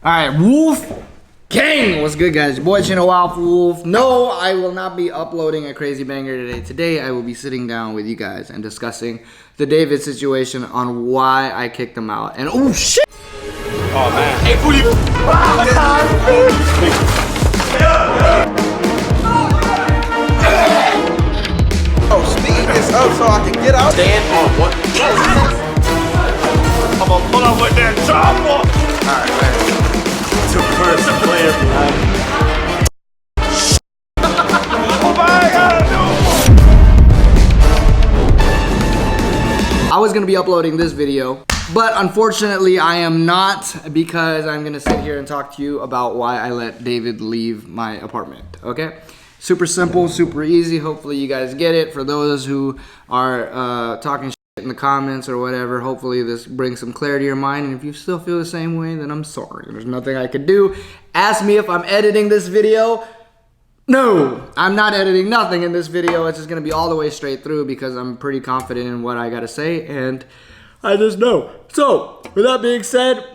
Alright, wolfgang! What's good, guys? Your boy Chinoalphawolf. No, I will not be uploading a crazy banger today. Today, I will be sitting down with you guys and discussing the David situation on why I kicked him out. And oh shit! Oh man. Hey, booty! Oh, speed this up so I can get out. Stand on what? I'm gonna pull up with that chopper! Alright, man. To first player behind me. I was gonna be uploading this video, but unfortunately I am not, because I'm gonna sit here and talk to you about why I let David leave my apartment, okay? Super simple, super easy. Hopefully you guys get it. For those who are talking shit in the comments or whatever, hopefully this brings some clarity to your mind. And if you still feel the same way, then I'm sorry. There's nothing I could do. Ask me if I'm editing this video. No, I'm not editing nothing in this video. It's just gonna be all the way straight through because I'm pretty confident in what I gotta say and I just know. So, with that being said,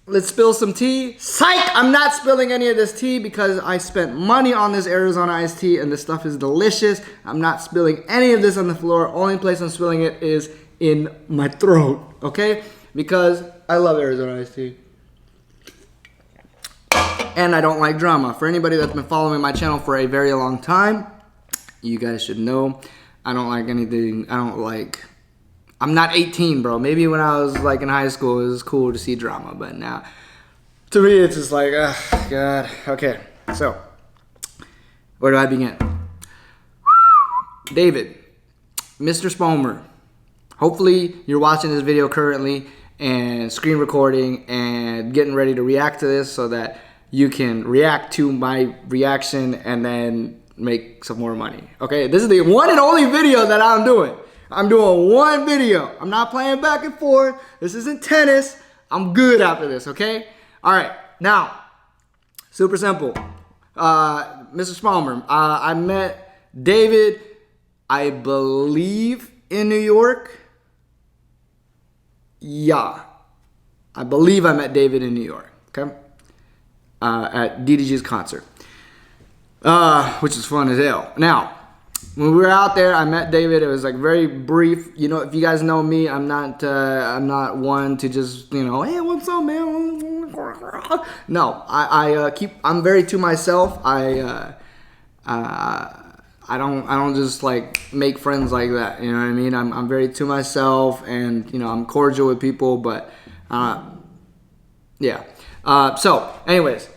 let's spill some tea. Psych! I'm not spilling any of this tea because I spent money on this Arizona iced tea and this stuff is delicious. I'm not spilling any of this on the floor. Only place I'm spilling it is in my throat, okay? Because I love Arizona iced tea. And I don't like drama. For anybody that's been following my channel for a very long time, you guys should know I don't like anything. I'm not 18, bro. Maybe when I was like in high school, it was cool to see drama, but now, to me, it's just like, oh, God. Okay, so, where do I begin? David, Mr. Spomer, hopefully you're watching this video currently and screen recording and getting ready to react to this so that you can react to my reaction and then make some more money, okay? This is the one and only video that I'm doing. I'm doing one video. I'm not playing back and forth. This isn't tennis. I'm good after this, okay? All right, now, super simple. Mr. Spalmer, I met David, I believe, in New York. Yeah, I believe I met David in New York, okay? At DDG's concert, which is fun as hell. Now, when we were out there, I met David. It was like very brief. You know, if you guys know me, I'm not one to just, you know, hey, what's up, man? No, I'm very to myself. I don't just like make friends like that. You know what I mean? I'm very to myself, and you know, I'm cordial with people, but yeah. So, anyways,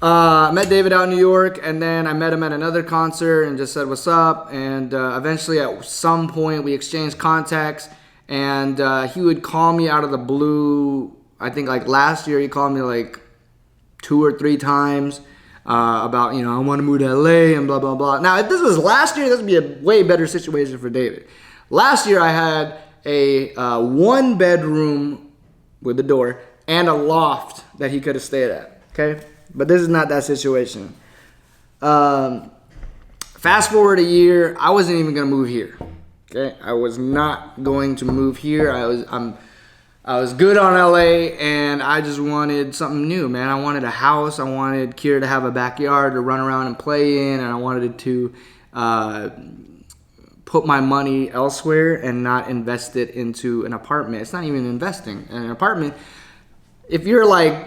met David out in New York, and then I met him at another concert and just said what's up, and eventually at some point we exchanged contacts, and he would call me out of the blue. I think like last year he called me like 2 or 3 times about, you know, I want to move to LA and blah, blah, blah. Now, if this was last year, this would be a way better situation for David. Last year I had a 1-bedroom with a door and a loft that he could have stayed at, okay? But this is not that situation. Fast forward a year, I wasn't even gonna move here, okay? I was not going to move here. I was good on LA, and I just wanted something new, man. I wanted a house. I wanted Kira to have a backyard to run around and play in, and I wanted to put my money elsewhere and not invest it into an apartment. It's not even investing in an apartment. If you're like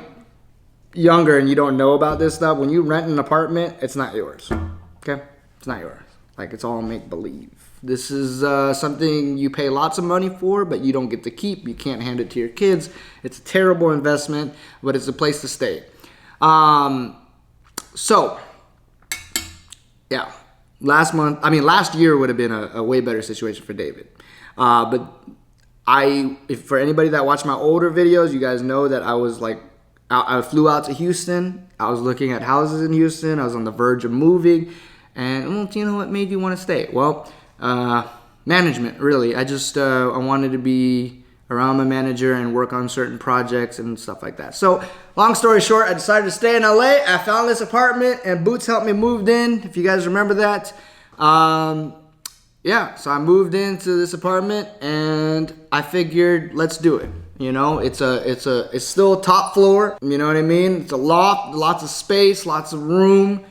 younger and you don't know about this stuff, when you rent an apartment, it's not yours, okay? It's not yours. Like, it's all make-believe. This is something you pay lots of money for, but you don't get to keep. You can't hand it to your kids. It's a terrible investment, but it's a place to stay. So, yeah, last year would have been a way better situation for David. But for anybody that watched my older videos, you guys know that I was like, I flew out to Houston. I was looking at houses in Houston. I was on the verge of moving. And, well, you know what made you want to stay? Well, management, really. I wanted to be around my manager and work on certain projects and stuff like that. So, long story short, I decided to stay in LA. I found this apartment, and Boots helped me move in, if you guys remember that. Yeah, so I moved into this apartment, and I figured, let's do it. You know, it's still top floor. You know what I mean? It's a loft, lots of space, lots of room.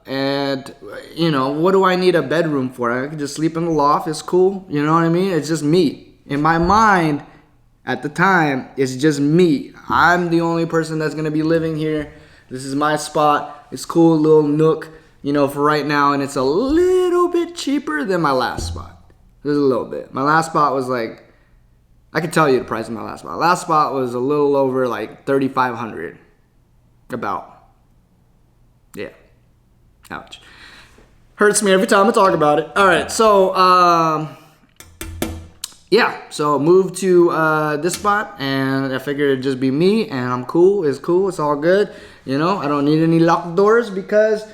And you know, what do I need a bedroom for? I can just sleep in the loft. It's cool. You know what I mean? It's just me. In my mind, at the time, it's just me. I'm the only person that's gonna be living here. This is my spot. It's cool, little nook, you know, for right now, and it's a little bit cheaper than my last spot. Just a little bit. My last spot was like, I could tell you the price of my last spot. Last spot was a little over like $3,500. About. Yeah. Ouch. Hurts me every time I talk about it. All right, so yeah, so moved to this spot, and I figured it'd just be me, and I'm cool. It's cool. It's all good. You know, I don't need any locked doors because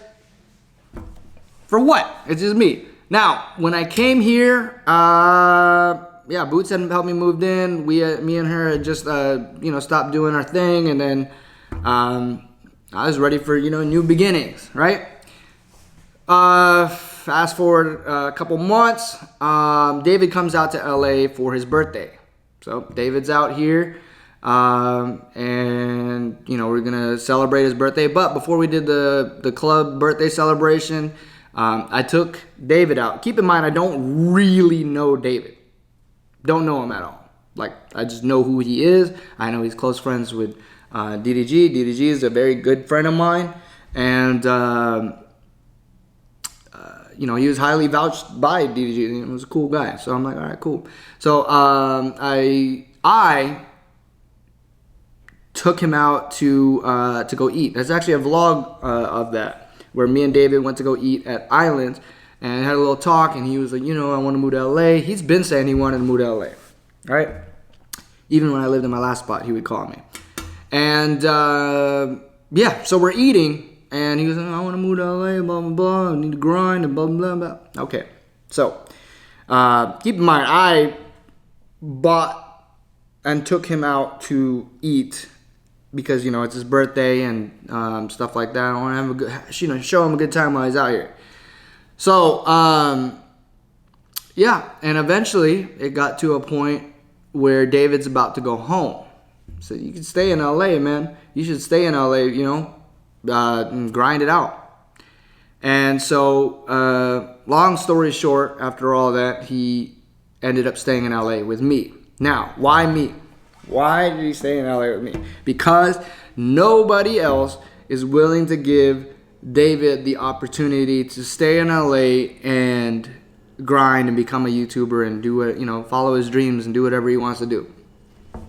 for what? It's just me. Now, when I came here, yeah, Boots had helped me moved in. Me and her had just you know, stopped doing our thing, and then I was ready for, you know, new beginnings, right? Fast forward a couple months, David comes out to LA for his birthday. So David's out here, and you know, we're gonna celebrate his birthday. But before we did the club birthday celebration, I took David out. Keep in mind, I don't really know David. Don't know him at all. Like, I just know who he is. I know he's close friends with DDG. DDG is a very good friend of mine, and you know, he was highly vouched by DDG. He was a cool guy. So I'm like, all right, cool. So I took him out to go eat. There's actually a vlog of that where me and David went to go eat at Islands and had a little talk. And he was like, you know, I want to move to LA. He's been saying he wanted to move to LA, right? Even when I lived in my last spot, he would call me. And yeah, so we're eating. And he was like, I want to move to LA, blah, blah, blah. I need to grind, and blah, blah, blah. Okay. So, keep in mind, I bought and took him out to eat because, you know, it's his birthday and stuff like that. I want to have a good, you know, show him a good time while he's out here. So, yeah. And eventually, it got to a point where David's about to go home. So, you can stay in LA, man. You should stay in LA, you know. And grind it out. And so, long story short, after all that, he ended up staying in LA with me. Now, why me? Why did he stay in LA with me? Because nobody else is willing to give David the opportunity to stay in LA and grind and become a YouTuber and do it, you know, follow his dreams and do whatever he wants to do.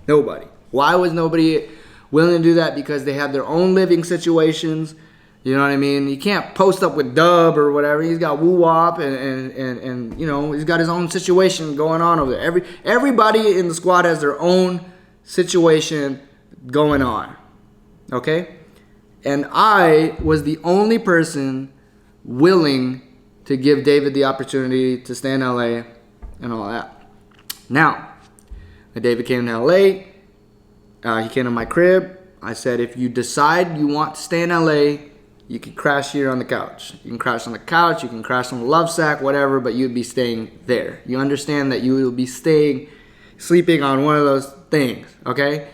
Nobody. Why was nobody willing to do that? Because they have their own living situations. You know what I mean? You can't post up with Dub or whatever. He's got Woo Wop and you know, he's got his own situation going on over there. Everybody in the squad has their own situation going on. Okay? And I was the only person willing to give David the opportunity to stay in LA and all that. Now, when David came to LA, he came to my crib. I said, if you decide you want to stay in LA, you can crash here on the couch. You can crash on the couch, you can crash on the love sack, whatever, but you'd be staying there. You understand that you will be sleeping on one of those things, okay?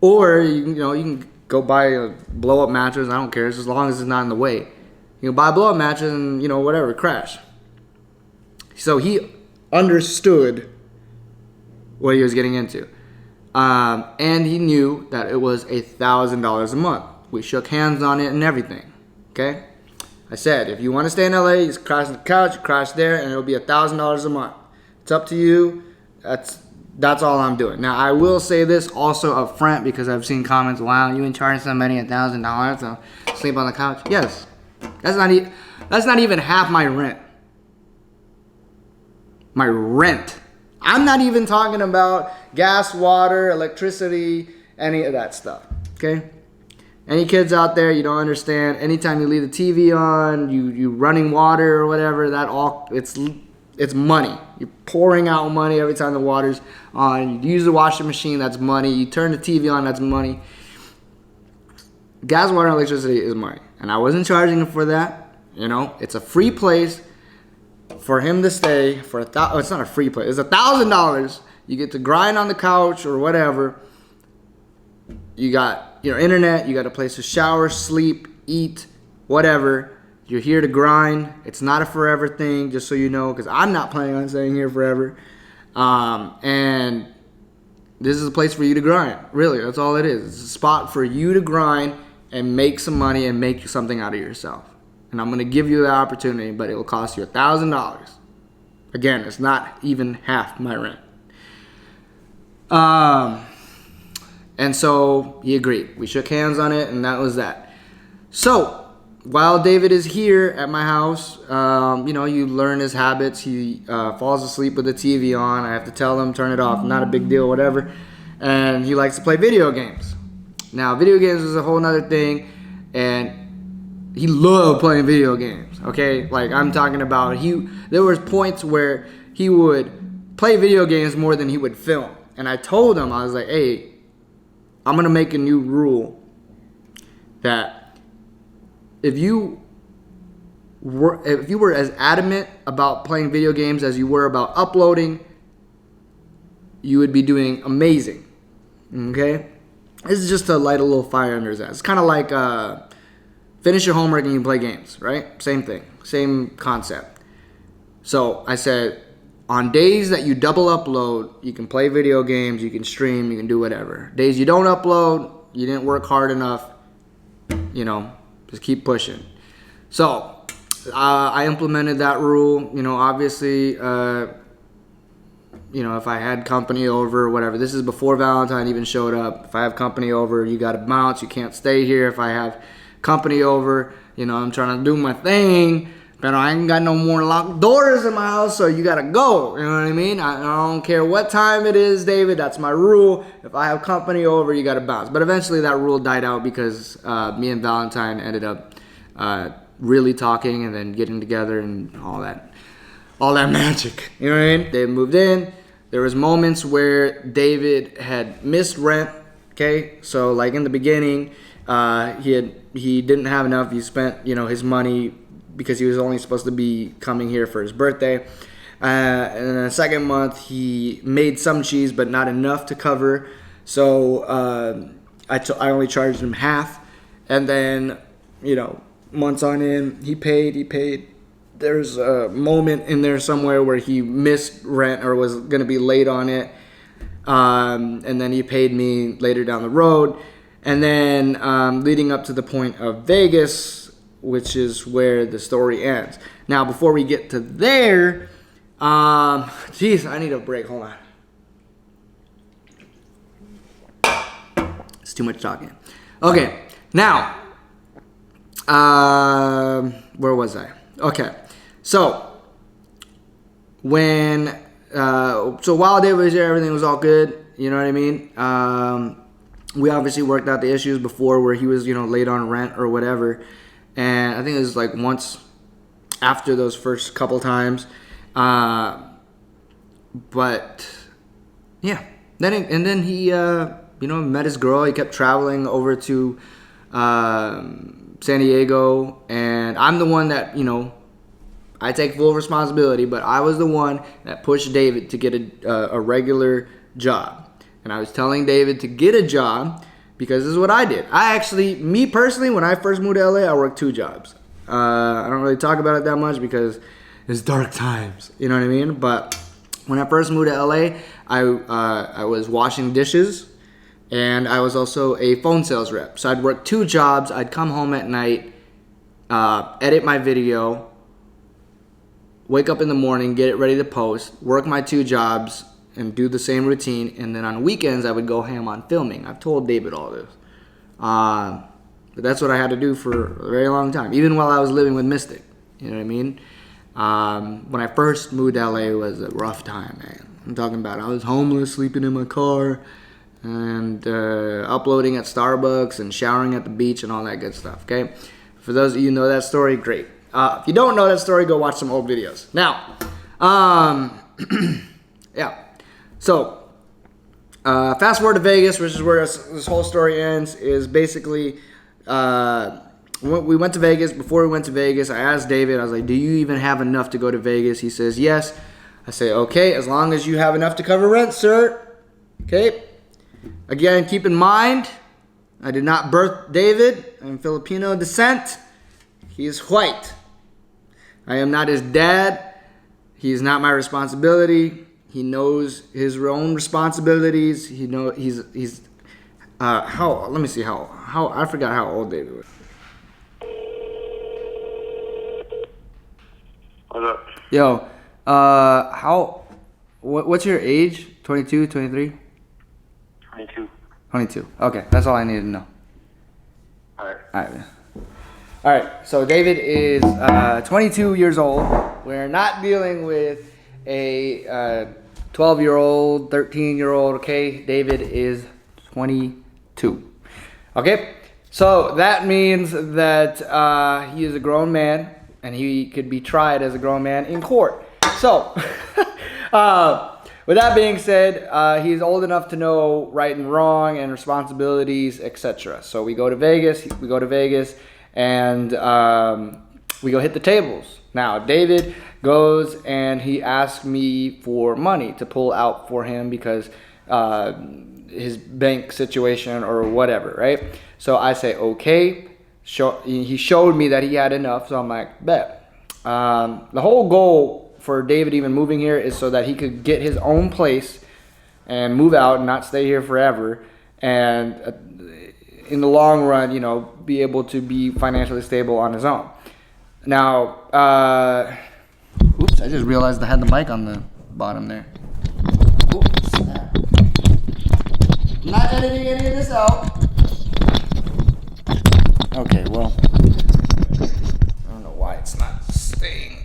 Or, you know, you can go buy a blow-up mattress. I don't care, as long as it's not in the way. You can buy a blow-up mattress and, you know, whatever, crash. So he understood what he was getting into. And he knew that it was $1,000 a month. We shook hands on it and everything. Okay? I said, if you want to stay in LA, you just crash on the couch, crash there, and it'll be $1,000 a month. It's up to you. That's all I'm doing. Now, I will say this also up front because I've seen comments, wow, you can charge somebody $1,000 to sleep on the couch? Yes. That's not even half my rent. My rent. I'm not even talking about gas, water, electricity, any of that stuff, okay? Any kids out there, you don't understand, anytime you leave the TV on, you running water or whatever, that all, it's money. You're pouring out money every time the water's on. You use the washing machine, that's money. You turn the TV on, that's money. Gas, water, and electricity is money. And I wasn't charging him for that, you know? It's a free place for him to stay for it's not a free place. It's $1,000. You get to grind on the couch or whatever. You got your internet. You got a place to shower, sleep, eat, whatever. You're here to grind. It's not a forever thing, just so you know, because I'm not planning on staying here forever. And this is a place for you to grind. Really, that's all it is. It's a spot for you to grind and make some money and make something out of yourself. And I'm going to give you the opportunity, but it will cost you $1,000. Again, it's not even half my rent. And so he agreed. We shook hands on it, and that was that. So while David is here at my house, you learn his habits. He falls asleep with the TV on. I have to tell him, turn it off. Not a big deal, whatever. And he likes to play video games. Now, video games is a whole nother thing, and he loved playing video games, okay? Like, I'm talking about, there was points where he would play video games more than he would film. And I told him, I was like, hey, I'm going to make a new rule that if you were as adamant about playing video games as you were about uploading, you would be doing amazing, okay? This is just to light a little fire under his ass. It's kind of like finish your homework and you play games, right? Same thing, same concept. So I said, on days that you double upload, you can play video games, you can stream, you can do whatever. Days you don't upload, you didn't work hard enough, just keep pushing. So I implemented that rule. Obviously, if I had company over, whatever. This is before Valentine even showed up. If I have company over, you got to bounce. You can't stay here. If I have company over, I'm trying to do my thing, but I ain't got no more locked doors in my house, so you got to go. You know what I mean? I don't care what time it is, David. That's my rule. If I have company over, you got to bounce. But eventually that rule died out because me and Valentine ended up really talking and then getting together and all that magic. You know what I mean? They moved in. There was moments where David had missed rent. Okay, so like in the beginning, he didn't have enough. He spent his money because he was only supposed to be coming here for his birthday. And in the second month, he made some cheese, but not enough to cover. So I only charged him half. And then months on in, he paid. There's a moment in there somewhere where he missed rent or was going to be late on it. And then he paid me later down the road. And then leading up to the point of Vegas, which is where the story ends. Now, before we get to there, I need a break. Hold on. It's too much talking. Okay, now, where was I? Okay. So while David was here, everything was all good. You know what I mean? We obviously worked out the issues before where he was, late on rent or whatever. And I think it was like once after those first couple times. But yeah. Then he, met his girl. He kept traveling over to San Diego. And I'm the one that, I take full responsibility, but I was the one that pushed David to get a regular job. And I was telling David to get a job because this is what I did. Me personally, when I first moved to LA, I worked 2 jobs. I don't really talk about it that much because it's dark times. You know what I mean? But when I first moved to LA, I was washing dishes and I was also a phone sales rep. So I'd work 2 jobs. I'd come home at night, edit my video, wake up in the morning, get it ready to post, work my 2 jobs, and do the same routine. And then on weekends, I would go ham on filming. I've told David all this. But that's what I had to do for a very long time, even while I was living with Mystic. You know what I mean? When I first moved to LA, it was a rough time, man. I'm talking about I was homeless, sleeping in my car, and uploading at Starbucks and showering at the beach and all that good stuff, okay? For those of you who know that story, great. If you don't know that story, go watch some old videos. Now, yeah. So, fast forward to Vegas, which is where this whole story ends, is basically, we went to Vegas. Before we went to Vegas, I asked David, I was like, do you even have enough to go to Vegas? He says, yes. I say, okay, as long as you have enough to cover rent, sir. Okay. Again, keep in mind, I did not birth David. I'm Filipino descent. He is white. I am not his dad. He is not my responsibility. He knows his own responsibilities. He know he's how, let me see how I forgot how old David was. What's up? Yo, what's your age? 22, 23? 22. 22. Okay, that's all I need to know. Alright. All right, so David is 22 years old. We're not dealing with a 12-year-old, 13-year-old, okay? David is 22. Okay? So that means that he is a grown man and he could be tried as a grown man in court. So, with that being said, he's old enough to know right and wrong and responsibilities, etc. So we go to Vegas, and we go hit the tables. Now, David goes and he asks me for money to pull out for him because his bank situation or whatever, right? So I say, okay. He showed me that he had enough, so I'm like, bet. The whole goal for David even moving here is so that he could get his own place and move out and not stay here forever. And in the long run, you know, be able to be financially stable on his own. Now, oops, I just realized I had the mic on the bottom there. Oops, snap. I'm not editing any of this out. Okay, well, I don't know why it's not staying.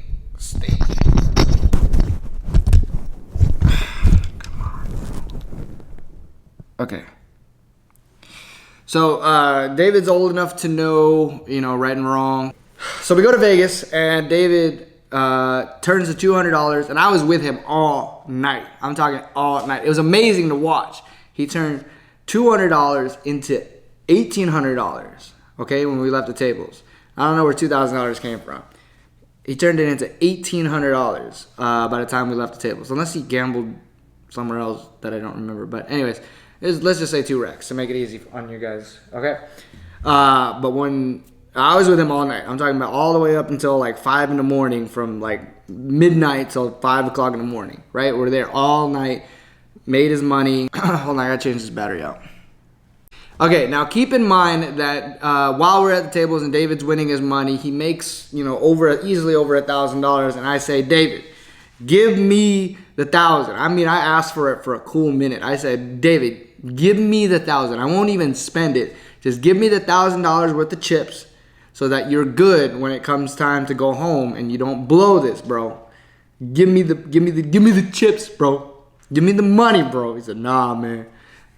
Come on. Okay. So, David's old enough to know, you know, right and wrong. So we go to Vegas, and David turns the $200, and I was with him all night. I'm talking all night. It was amazing to watch. He turned $200 into $1,800, okay, when we left the tables. I don't know where $2,000 came from. He turned it into $1,800 by the time we left the tables, unless he gambled somewhere else that I don't remember. But anyways, let's just say 2 racks to make it easy on you guys, okay? But when I was with him all night, I'm talking about all the way up until like 5 in the morning, from like midnight till 5 o'clock in the morning, right? We're there all night, made his money. Hold on, I gotta change this battery out. Okay, now keep in mind that while we're at the tables and David's winning his money, he makes, you know, easily over $1,000, and I say, David, give me the 1,000. I mean, I asked for it for a cool minute. I said, David, give me the 1,000. I won't even spend it. Just give me the $1,000 worth of chips, so that you're good when it comes time to go home and you don't blow this, bro. Give me the chips, bro. Give me the money, bro. He said, nah, man.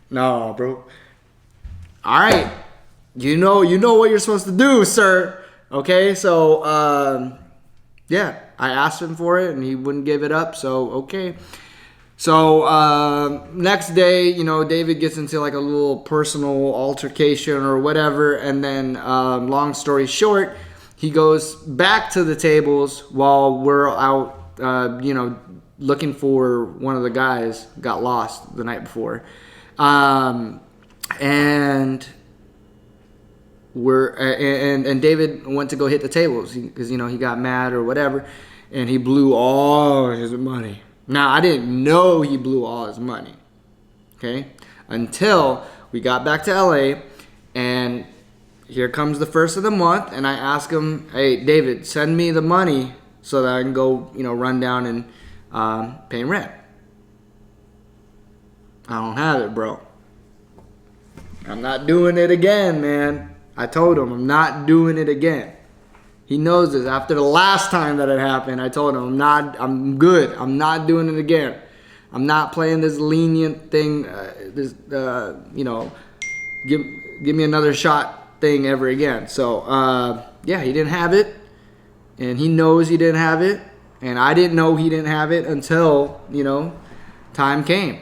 Nah, bro. All right. You know what you're supposed to do, sir. Okay, so yeah, I asked him for it and he wouldn't give it up, so okay. So next day, you know, David gets into like a little personal altercation or whatever, and then long story short, he goes back to the tables while we're out, you know, looking for one of the guys. Got lost the night before, and David went to go hit the tables because, you know, he got mad or whatever, and he blew all his money. Now, I didn't know he blew all his money, okay, until we got back to LA, and here comes the first of the month, and I ask him, hey, David, send me the money so that I can go, you know, run down and pay rent. I don't have it, bro. I'm not doing it again, man. I told him I'm not doing it again. He knows this. After the last time that it happened, I told him I'm good. I'm not doing it again. I'm not playing this lenient thing, you know, give me another shot thing ever again. So, yeah, he didn't have it, and he knows he didn't have it, and I didn't know he didn't have it until, you know, time came.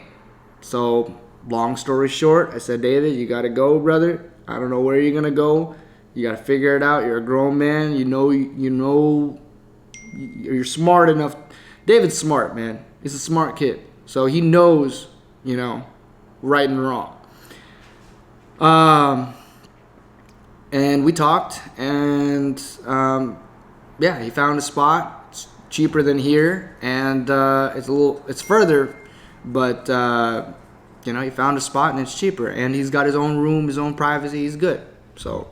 So, long story short, I said, David, you got to go, brother. I don't know where you're going to go. You got to figure it out. You're a grown man. You know, you're smart enough. David's smart, man. He's a smart kid. So he knows, you know, right and wrong. And we talked, and yeah, he found a spot. It's cheaper than here, and it's further, but you know, he found a spot and it's cheaper, and he's got his own room, his own privacy. He's good. So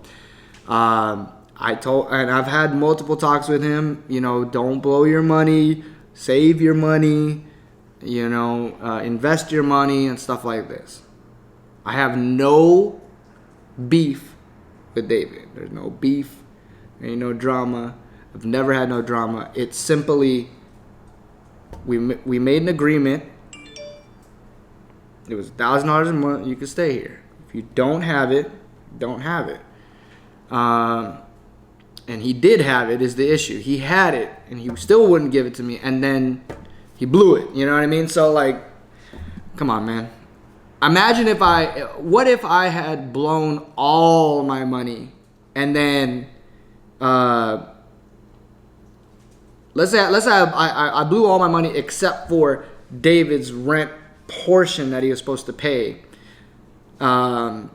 and I've had multiple talks with him. You know, don't blow your money, save your money. You know, invest your money and stuff like this. I have no beef with David. There's no beef. There ain't no drama. I've never had no drama. It's simply we made an agreement. It was $1,000 a month. You could stay here. If you don't have it, don't have it. And he did have it is the issue. He had it and he still wouldn't give it to me. And then he blew it. You know what I mean? So like, come on, man. Imagine what if I had blown all my money and then, let's say I blew all my money except for David's rent portion that he was supposed to pay. And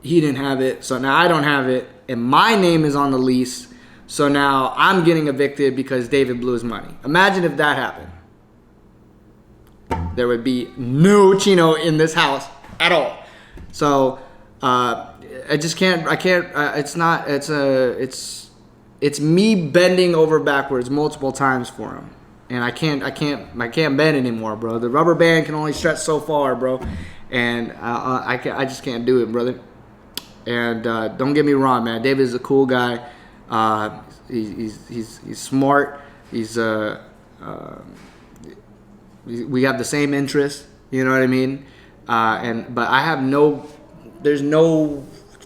he didn't have it. So now I don't have it. And my name is on the lease. So now I'm getting evicted because David blew his money. Imagine if that happened. There would be no Chino in this house at all. So I just can't. I can't. It's me bending over backwards multiple times for him, and I can't bend anymore, bro. The rubber band can only stretch so far, bro, and I just can't do it, brother. And don't get me wrong, man. David is a cool guy. He's smart. We have the same interests. You know what I mean? But I have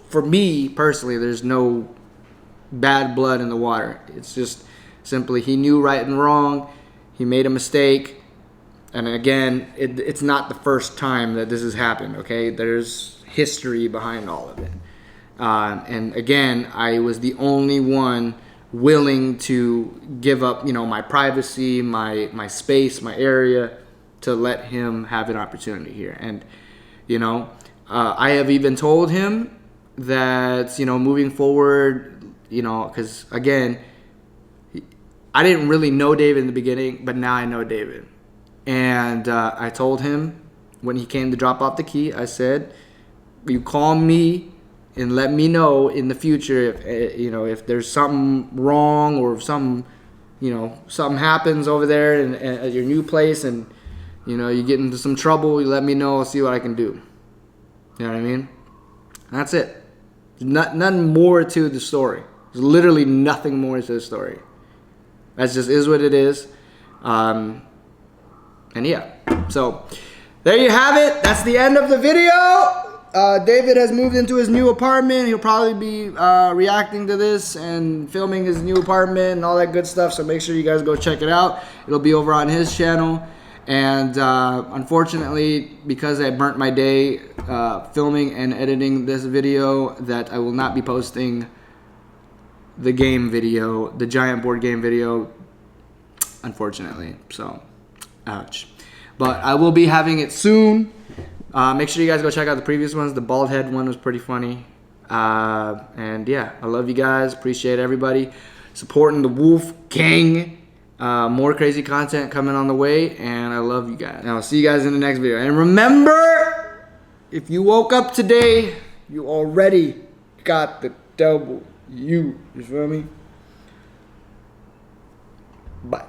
for me personally, there's no bad blood in the water. It's just simply he knew right and wrong. He made a mistake. And again, it's not the first time that this has happened, okay? There's history behind all of it. And again, I was the only one willing to give up, you know, my privacy, my space, my area to let him have an opportunity here. And, you know, I have even told him that, you know, moving forward, you know, because again, I didn't really know David in the beginning, but now I know David. And I told him when he came to drop off the key, I said, you call me and let me know in the future if, you know, if there's something wrong or if something happens over there and at your new place and, you know, you get into some trouble, you let me know, I'll see what I can do. You know what I mean? That's it. Nothing more to the story. There's literally nothing more to the story. That just is what it is. And yeah, so there you have it. That's the end of the video. David has moved into his new apartment. He'll probably be reacting to this and filming his new apartment and all that good stuff. So make sure you guys go check it out. It'll be over on his channel. And unfortunately, because I burnt my day filming and editing this video, that I will not be posting the game video, the giant board game video, unfortunately. So, ouch. But I will be having it soon. Make sure you guys go check out the previous ones. The bald head one was pretty funny. And yeah, I love you guys. Appreciate everybody supporting the wolfgang. More crazy content coming on the way, and I love you guys. And I'll see you guys in the next video. And remember, if you woke up today, you already got the W. You feel me? Bye.